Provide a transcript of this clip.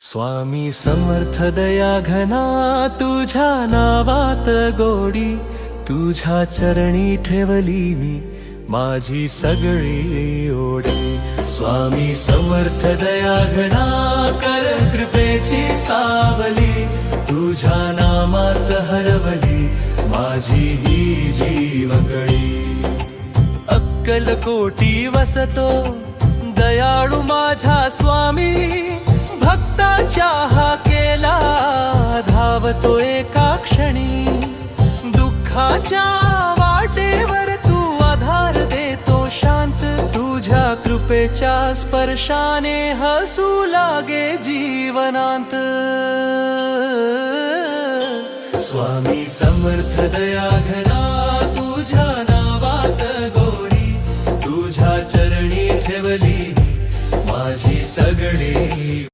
स्वामी समर्थ दया घना तुझ्या नावात गोडी, तुझ्या चरणी ठेवली मी माझी सगळी ओढी। स्वामी समर्थ दया घना कर कृपेची सावली, तुझ्या नामात हरवली माझी ही जीवकळी। अक्कलकोटी वसतो दयाळू माझा स्वामी, भक्ताच्या हाकेला धावतो एका क्षणी। दुःखाच्या वाटेवर तू आधार देतो शांत, तुझ्या कृपेच्या स्पर्शाने हसू लागे जीवनांत। स्वामी समर्थ दया घना तुझ्या नावात गोडी, तुझ्या चरणी ठेवली माझी सगळी